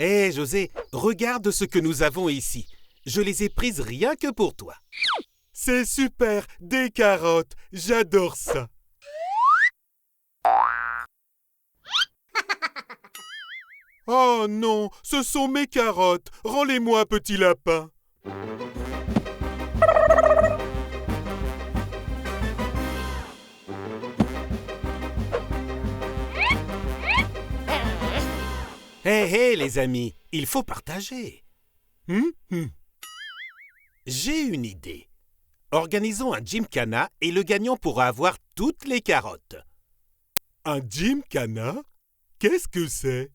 Hé, José, regarde ce que nous avons ici. Je les ai prises rien que pour toi. C'est super, des carottes, j'adore ça. Oh non, ce sont mes carottes. Rends-les-moi, petit lapin. Hé, les amis, il faut partager. J'ai une idée. Organisons un gymkhana et le gagnant pourra avoir toutes les carottes. Un gymkhana? Qu'est-ce que c'est?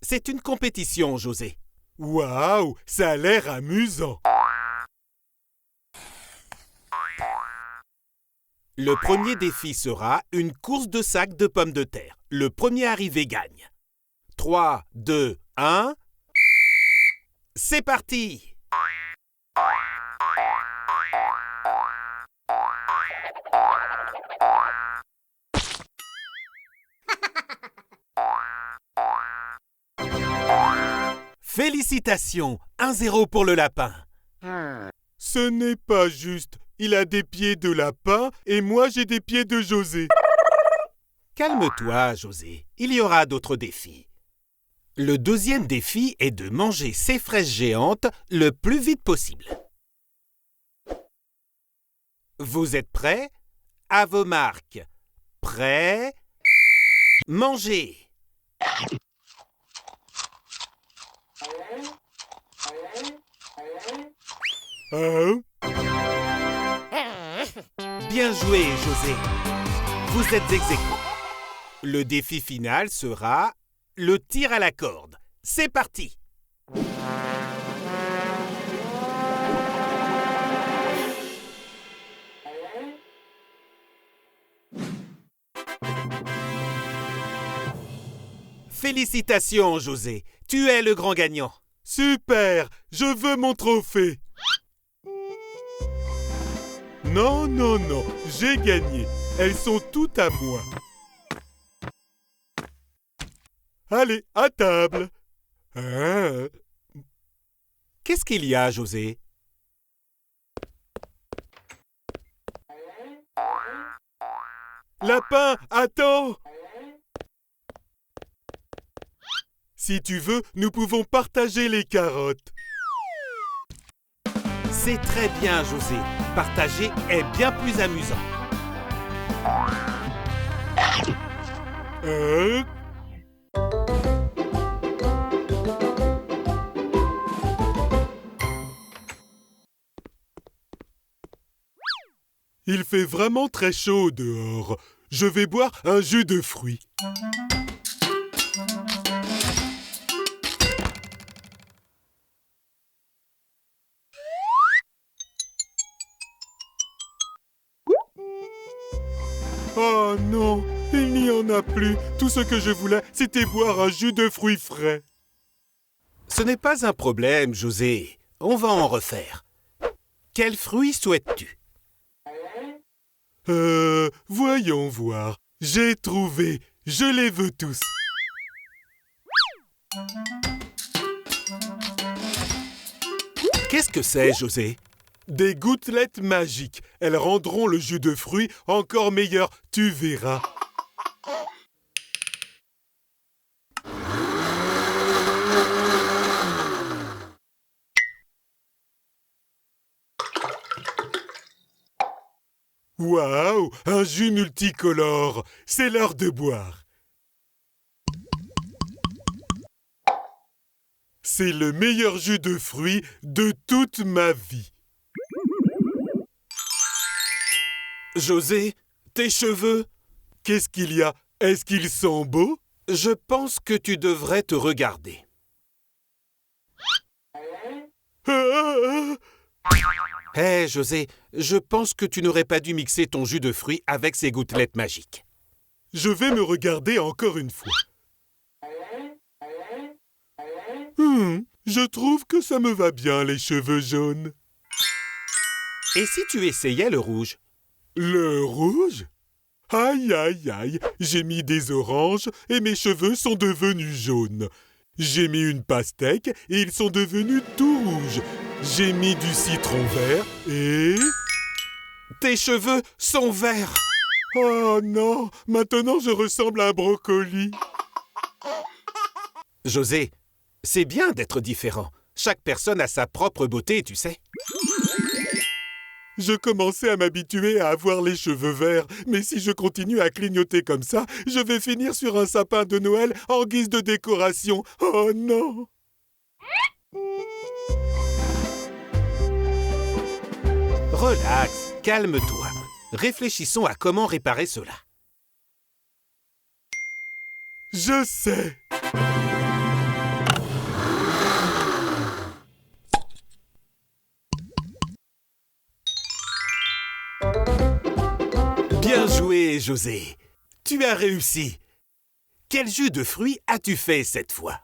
C'est une compétition, José. Waouh, ça a l'air amusant. Le premier défi sera une course de sacs de pommes de terre. Le premier arrivé gagne. 3, 2, 1. C'est parti! Félicitations! 1-0 pour le lapin. Ce n'est pas juste. Il a des pieds de lapin et moi j'ai des pieds de José. Calme-toi, José. Il y aura d'autres défis. Le deuxième défi est de manger ces fraises géantes le plus vite possible. Vous êtes prêts? À vos marques. Prêts? Mangez! Hein? Bien joué, José. Vous êtes ex aequo. Le défi final sera le tir à la corde. C'est parti! Félicitations, José. Tu es le grand gagnant. Super, je veux mon trophée. Non, non, non, j'ai gagné. Elles sont toutes à moi. Allez, à table. Hein? Qu'est-ce qu'il y a, José? Lapin, attends! Si tu veux, nous pouvons partager les carottes. C'est très bien, José. Partager est bien plus amusant. Il fait vraiment très chaud dehors. Je vais boire un jus de fruits. Oh non, il n'y en a plus. Tout ce que je voulais, c'était boire un jus de fruits frais. Ce n'est pas un problème, José. On va en refaire. Quels fruits souhaites-tu? Voyons voir. J'ai trouvé. Je les veux tous. Qu'est-ce que c'est, José? Des gouttelettes magiques. Elles rendront le jus de fruits encore meilleur. Tu verras. Waouh, un jus multicolore. C'est l'heure de boire. C'est le meilleur jus de fruits de toute ma vie. José, tes cheveux? Qu'est-ce qu'il y a? Est-ce qu'ils sont beaux? Je pense que tu devrais te regarder. Hé, José, je pense que tu n'aurais pas dû mixer ton jus de fruits avec ces gouttelettes magiques. Je vais me regarder encore une fois. Je trouve que ça me va bien, les cheveux jaunes. Et si tu essayais le rouge? Le rouge? Aïe, aïe, aïe, j'ai mis des oranges et mes cheveux sont devenus jaunes. J'ai mis une pastèque et ils sont devenus tout rouges. J'ai mis du citron vert et... Tes cheveux sont verts. Oh non, maintenant je ressemble à un brocoli. José, c'est bien d'être différent. Chaque personne a sa propre beauté, tu sais. Je commençais à m'habituer à avoir les cheveux verts, mais si je continue à clignoter comme ça, je vais finir sur un sapin de Noël en guise de décoration. Oh non! Relax, calme-toi. Réfléchissons à comment réparer cela. Je sais! Bien joué, José. Tu as réussi. Quel jus de fruits as-tu fait cette fois?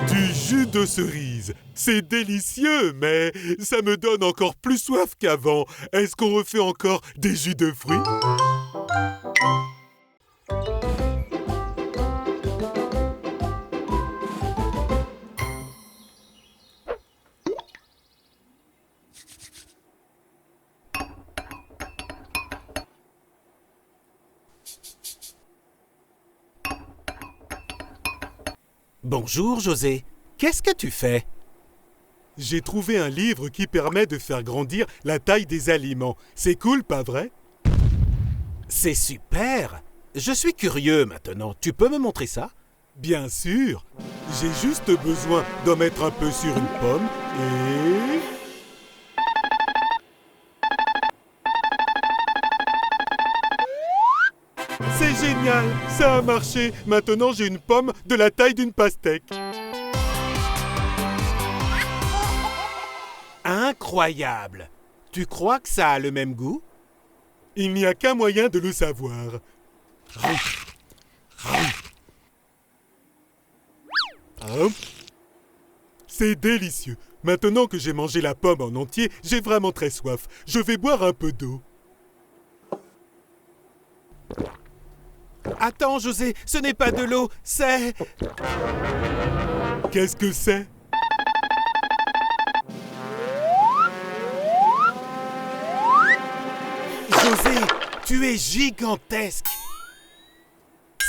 Du jus de cerise. C'est délicieux, mais ça me donne encore plus soif qu'avant. Est-ce qu'on refait encore des jus de fruits? Bonjour, José. Qu'est-ce que tu fais? J'ai trouvé un livre qui permet de faire grandir la taille des aliments. C'est cool, pas vrai? C'est super. Je suis curieux maintenant. Tu peux me montrer ça? Bien sûr. J'ai juste besoin d'en mettre un peu sur une pomme et... C'est génial! Ça a marché! Maintenant, j'ai une pomme de la taille d'une pastèque. Incroyable! Tu crois que ça a le même goût? Il n'y a qu'un moyen de le savoir. C'est délicieux. Maintenant que j'ai mangé la pomme en entier, j'ai vraiment très soif. Je vais boire un peu d'eau. Attends, José, ce n'est pas de l'eau, c'est... Qu'est-ce que c'est? José, tu es gigantesque!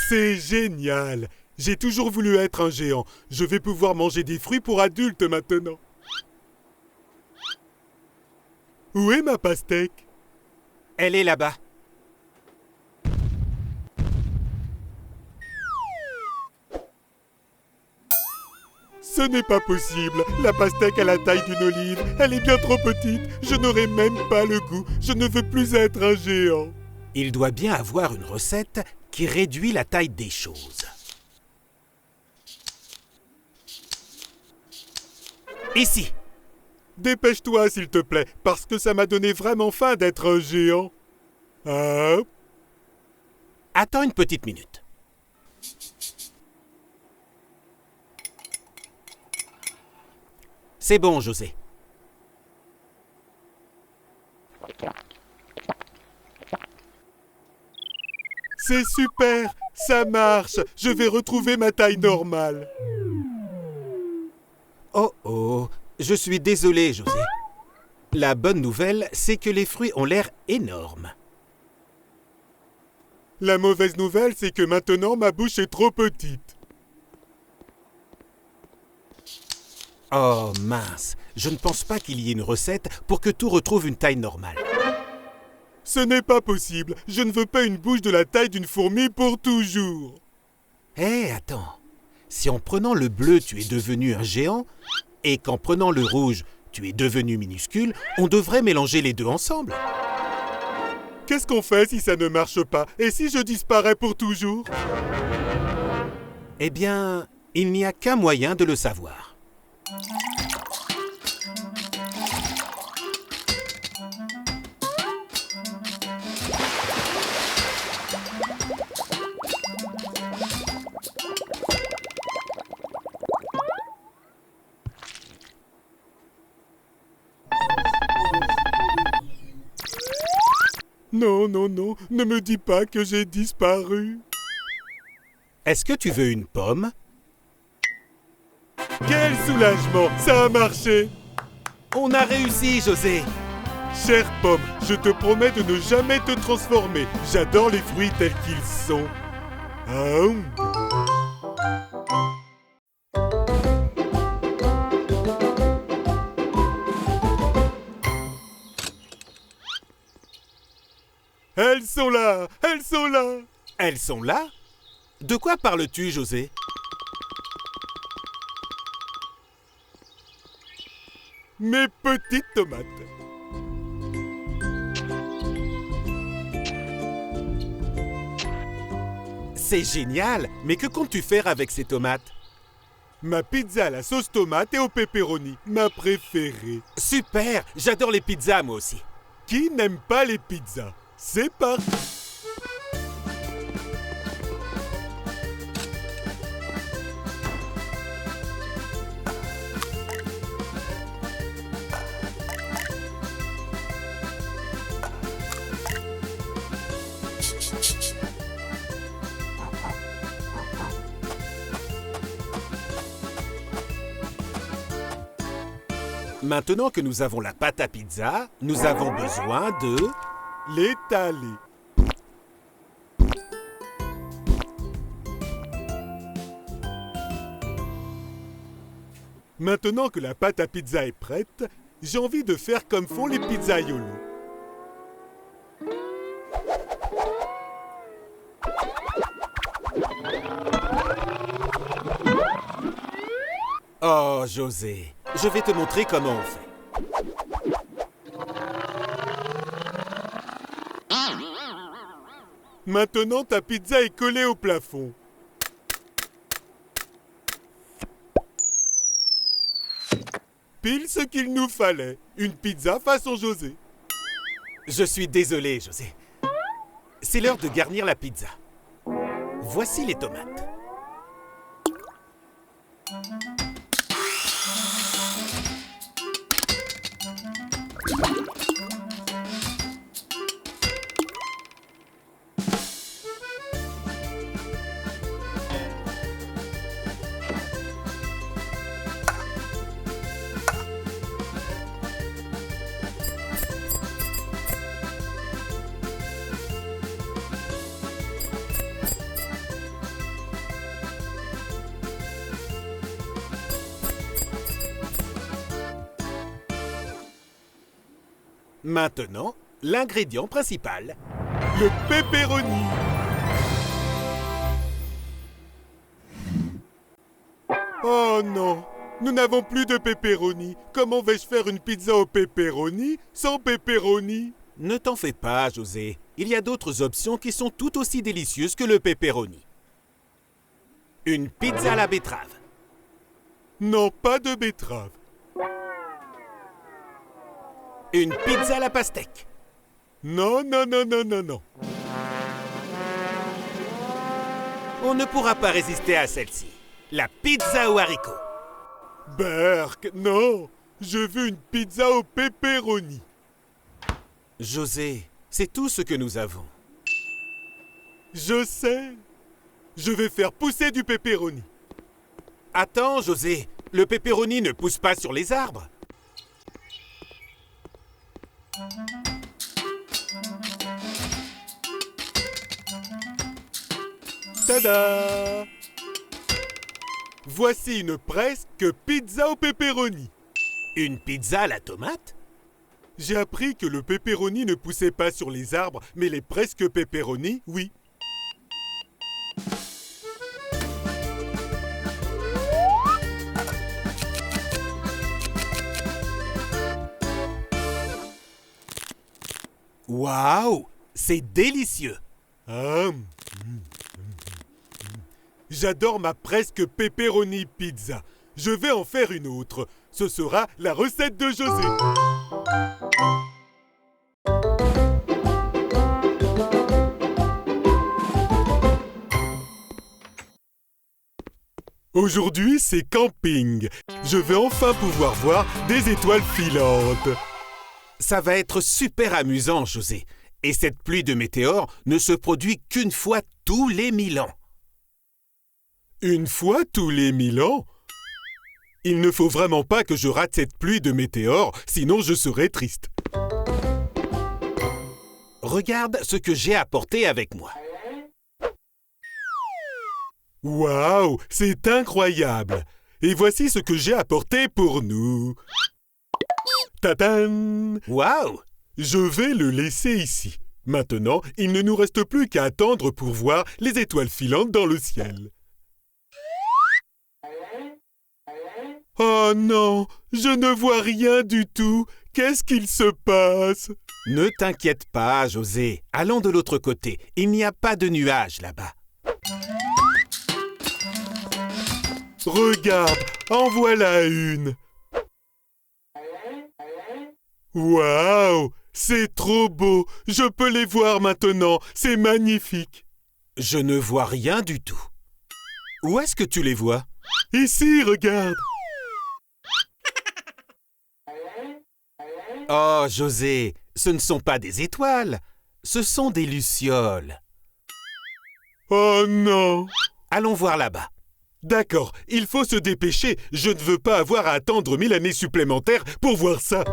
C'est génial! J'ai toujours voulu être un géant. Je vais pouvoir manger des fruits pour adultes maintenant. Où est ma pastèque? Elle est là-bas. Ce n'est pas possible. La pastèque a la taille d'une olive. Elle est bien trop petite. Je n'aurai même pas le goût. Je ne veux plus être un géant. Il doit bien avoir une recette qui réduit la taille des choses. Ici. Dépêche-toi, s'il te plaît, parce que ça m'a donné vraiment faim d'être un géant. Ah. Attends une petite minute. C'est bon, José. C'est super, ça marche. Je vais retrouver ma taille normale. Oh oh, je suis désolé, José. La bonne nouvelle, c'est que les fruits ont l'air énormes. La mauvaise nouvelle, c'est que maintenant ma bouche est trop petite. Oh mince, je ne pense pas qu'il y ait une recette pour que tout retrouve une taille normale. Ce n'est pas possible. Je ne veux pas une bouche de la taille d'une fourmi pour toujours. Hé, attends. Si en prenant le bleu, tu es devenu un géant, et qu'en prenant le rouge, tu es devenu minuscule, on devrait mélanger les deux ensemble. Qu'est-ce qu'on fait si ça ne marche pas? Et si je disparais pour toujours? Eh bien, il n'y a qu'un moyen de le savoir. Non, non, non, ne me dis pas que j'ai disparu. Est-ce que tu veux une pomme? Quel soulagement! Ça a marché! On a réussi, José. Chère Pomme, je te promets de ne jamais te transformer. J'adore les fruits tels qu'ils sont. Aoum. Elles sont là! Elles sont là! Elles sont là? De quoi parles-tu, José? Mes petites tomates. C'est génial, mais que comptes-tu faire avec ces tomates? Ma pizza à la sauce tomate et au pepperoni, ma préférée. Super, j'adore les pizzas moi aussi. Qui n'aime pas les pizzas? C'est parti! Maintenant que nous avons la pâte à pizza, nous avons besoin de... L'étaler. Maintenant que la pâte à pizza est prête, j'ai envie de faire comme font les pizzaiolos. Oh, José, je vais te montrer comment on fait. Maintenant, ta pizza est collée au plafond. Pile ce qu'il nous fallait. Une pizza façon José. Je suis désolé, José. C'est l'heure de garnir la pizza. Voici les tomates. Maintenant, l'ingrédient principal. Le pepperoni. Oh non, nous n'avons plus de pepperoni. Comment vais-je faire une pizza au pepperoni sans pepperoni? Ne t'en fais pas, José. Il y a d'autres options qui sont tout aussi délicieuses que le pepperoni. Une pizza à la betterave. Non, pas de betterave. Une pizza à la pastèque. Non, non, non, non, non, non. On ne pourra pas résister à celle-ci. La pizza aux haricots. Berk, non. Je veux une pizza au pepperoni. José, c'est tout ce que nous avons. Je sais. Je vais faire pousser du pepperoni. Attends, José. Le pepperoni ne pousse pas sur les arbres. Tada! Voici une presque pizza au pepperoni. Une pizza à la tomate? J'ai appris que le pepperoni ne poussait pas sur les arbres, mais les presque pepperoni, oui. Waouh! C'est délicieux! J'adore ma presque pepperoni pizza. Je vais en faire une autre. Ce sera la recette de José. Aujourd'hui, c'est camping. Je vais enfin pouvoir voir des étoiles filantes. Ça va être super amusant, José. Et cette pluie de météores ne se produit qu'une fois tous les 1000 ans. Une fois tous les 1000 ans? Il ne faut vraiment pas que je rate cette pluie de météores, sinon je serai triste. Regarde ce que j'ai apporté avec moi. Waouh, c'est incroyable! Et voici ce que j'ai apporté pour nous. Tadam! Waouh! Je vais le laisser ici. Maintenant, il ne nous reste plus qu'à attendre pour voir les étoiles filantes dans le ciel. Oh non, je ne vois rien du tout. Qu'est-ce qu'il se passe? Ne t'inquiète pas, José. Allons de l'autre côté. Il n'y a pas de nuages là-bas. Regarde, en voilà une. Waouh, c'est trop beau. Je peux les voir maintenant. C'est magnifique. Je ne vois rien du tout. Où est-ce que tu les vois? Ici, regarde. Oh, José, ce ne sont pas des étoiles. Ce sont des lucioles. Oh non. Allons voir là-bas. D'accord, il faut se dépêcher. Je ne veux pas avoir à attendre 1000 années supplémentaires pour voir ça.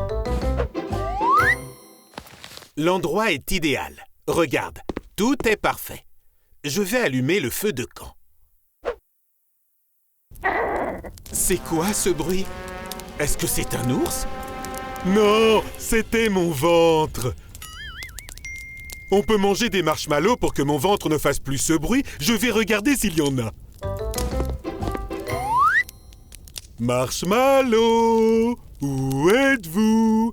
L'endroit est idéal. Regarde, tout est parfait. Je vais allumer le feu de camp. C'est quoi ce bruit? Est-ce que c'est un ours? Non, c'était mon ventre. On peut manger des marshmallows pour que mon ventre ne fasse plus ce bruit. Je vais regarder s'il y en a. Marshmallow, où êtes-vous?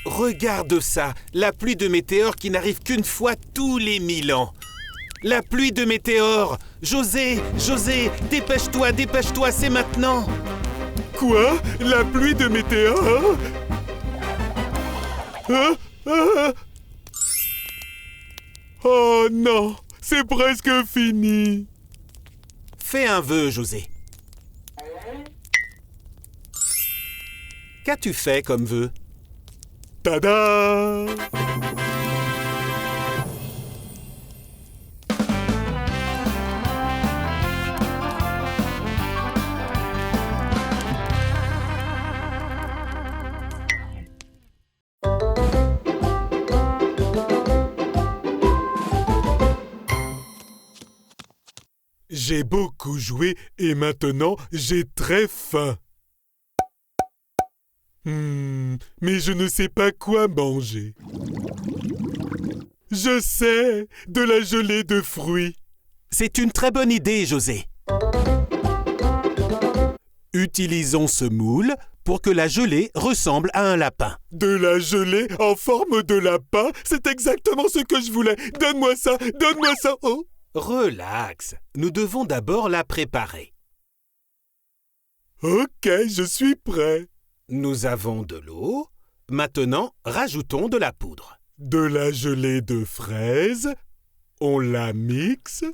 Regarde ça, la pluie de météores qui n'arrive qu'une fois tous les 1000 ans. La pluie de météores! José, José, dépêche-toi, c'est maintenant! Quoi? La pluie de météores? Oh non, c'est presque fini. Fais un vœu, José. Qu'as-tu fait comme vœu? Tada! J'ai beaucoup joué et maintenant j'ai très faim. Mais je ne sais pas quoi manger. Je sais, de la gelée de fruits. C'est une très bonne idée, José. Utilisons ce moule pour que la gelée ressemble à un lapin. De la gelée en forme de lapin? C'est exactement ce que je voulais. Donne-moi ça, donne-moi ça. Oh. Relax, nous devons d'abord la préparer. Ok, je suis prêt. Nous avons de l'eau. Maintenant, rajoutons de la poudre. De la gelée de fraises. On la mixe.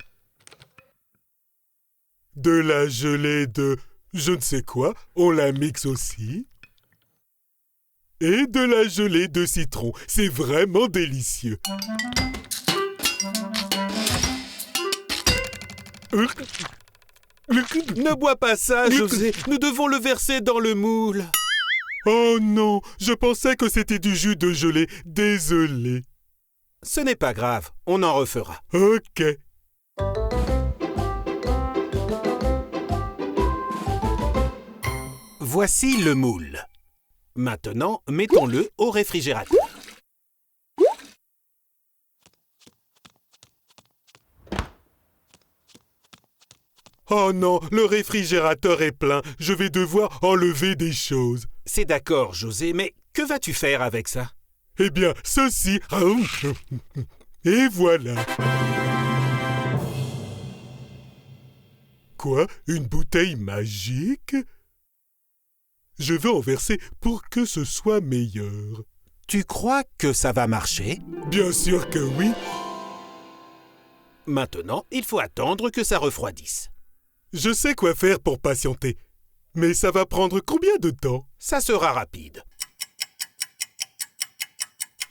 De la gelée de je ne sais quoi. On la mixe aussi. Et de la gelée de citron. C'est vraiment délicieux. Ne bois pas ça, José. Nous devons le verser dans le moule. Oh non, je pensais que c'était du jus de gelée. Désolé. Ce n'est pas grave, on en refera. Ok. Voici le moule. Maintenant, mettons-le au réfrigérateur. Oh non, le réfrigérateur est plein. Je vais devoir enlever des choses. C'est d'accord, José, mais que vas-tu faire avec ça? Eh bien, ceci... Et voilà. Quoi? Une bouteille magique? Je vais en verser pour que ce soit meilleur. Tu crois que ça va marcher? Bien sûr que oui. Maintenant, il faut attendre que ça refroidisse. Je sais quoi faire pour patienter. Mais ça va prendre combien de temps? Ça sera rapide.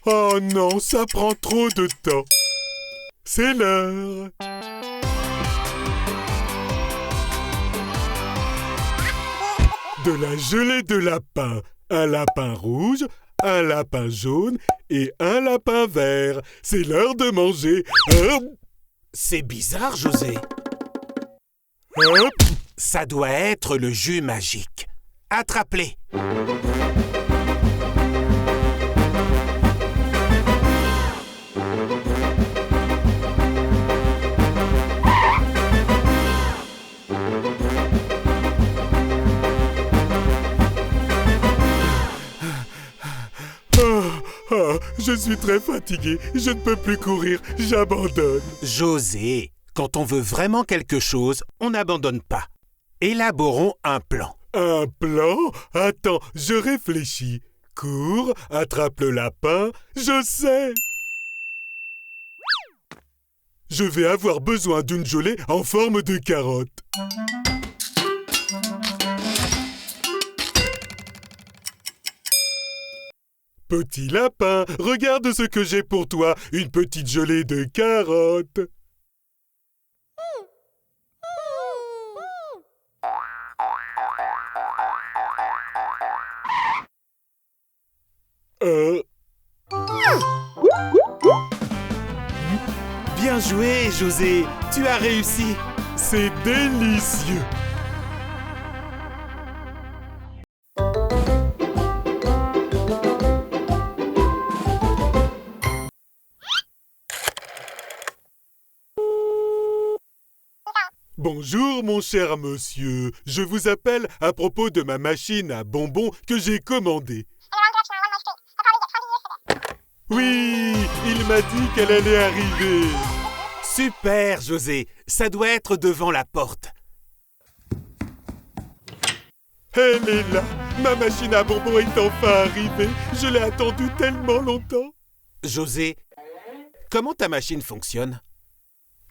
Oh non, ça prend trop de temps. C'est l'heure. de la gelée de lapin, un lapin rouge, un lapin jaune et un lapin vert. C'est l'heure de manger. Hop, C'est bizarre, José. hop. Ça doit être le jus magique. Attrape-les. Je suis très fatigué. Je ne peux plus courir. J'abandonne. José, quand on veut vraiment quelque chose, on n'abandonne pas. Élaborons un plan. Un plan? Attends, je réfléchis. Cours, attrape le lapin. Je sais. Je vais avoir besoin d'une gelée en forme de carotte. Petit lapin, regarde ce que j'ai pour toi, une petite gelée de carottes. Bien joué, José. Tu as réussi. C'est délicieux. Bonjour mon cher monsieur, je vous appelle à propos de ma machine à bonbons que j'ai commandée. Oui, il m'a dit qu'elle allait arriver. Super, José. Ça doit être devant la porte. Elle est là, ma machine à bonbons est enfin arrivée. Je l'ai attendue tellement longtemps. José, comment ta machine fonctionne?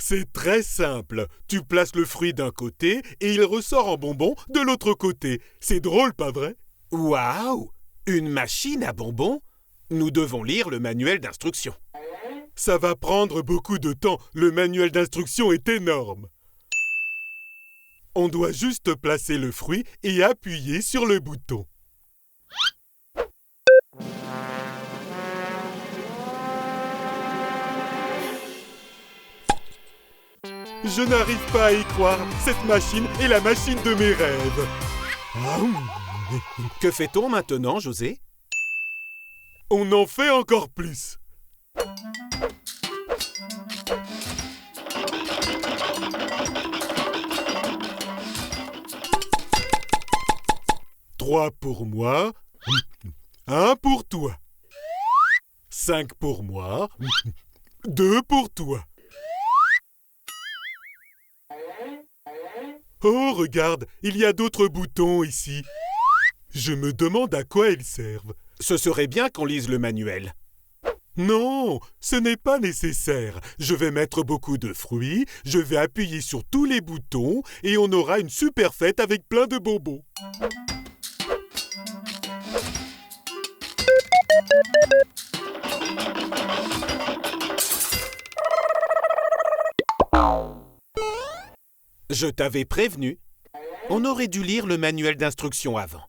C'est très simple. Tu places le fruit d'un côté et il ressort en bonbons de l'autre côté. C'est drôle, pas vrai? Waouh! Une machine à bonbons? Nous devons lire le manuel d'instruction. Ça va prendre beaucoup de temps. Le manuel d'instruction est énorme. On doit juste placer le fruit et appuyer sur le bouton. Je n'arrive pas à y croire. Cette machine est la machine de mes rêves. Que fait-on maintenant, José? On en fait encore plus. Trois pour moi, un pour toi. 5 pour moi, 2 pour toi. Oh, regarde, il y a d'autres boutons ici. Je me demande à quoi ils servent. Ce serait bien qu'on lise le manuel. Non, ce n'est pas nécessaire. Je vais mettre beaucoup de fruits, je vais appuyer sur tous les boutons et on aura une super fête avec plein de bonbons. Je t'avais prévenu. On aurait dû lire le manuel d'instruction avant.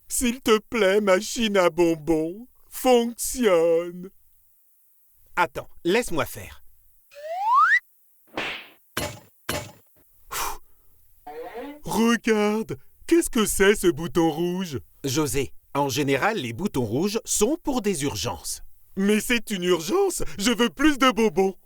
S'il te plaît, machine à bonbons, fonctionne. Attends, laisse-moi faire. Regarde, qu'est-ce que c'est ce bouton rouge? José, en général, les boutons rouges sont pour des urgences. Mais c'est une urgence, je veux plus de bonbons.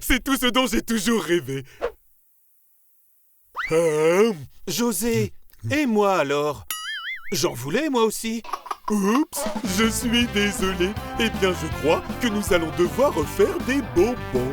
C'est tout ce dont j'ai toujours rêvé. José, et moi alors? J'en voulais moi aussi. Oups, je suis désolé. Eh bien, je crois que nous allons devoir refaire des bonbons.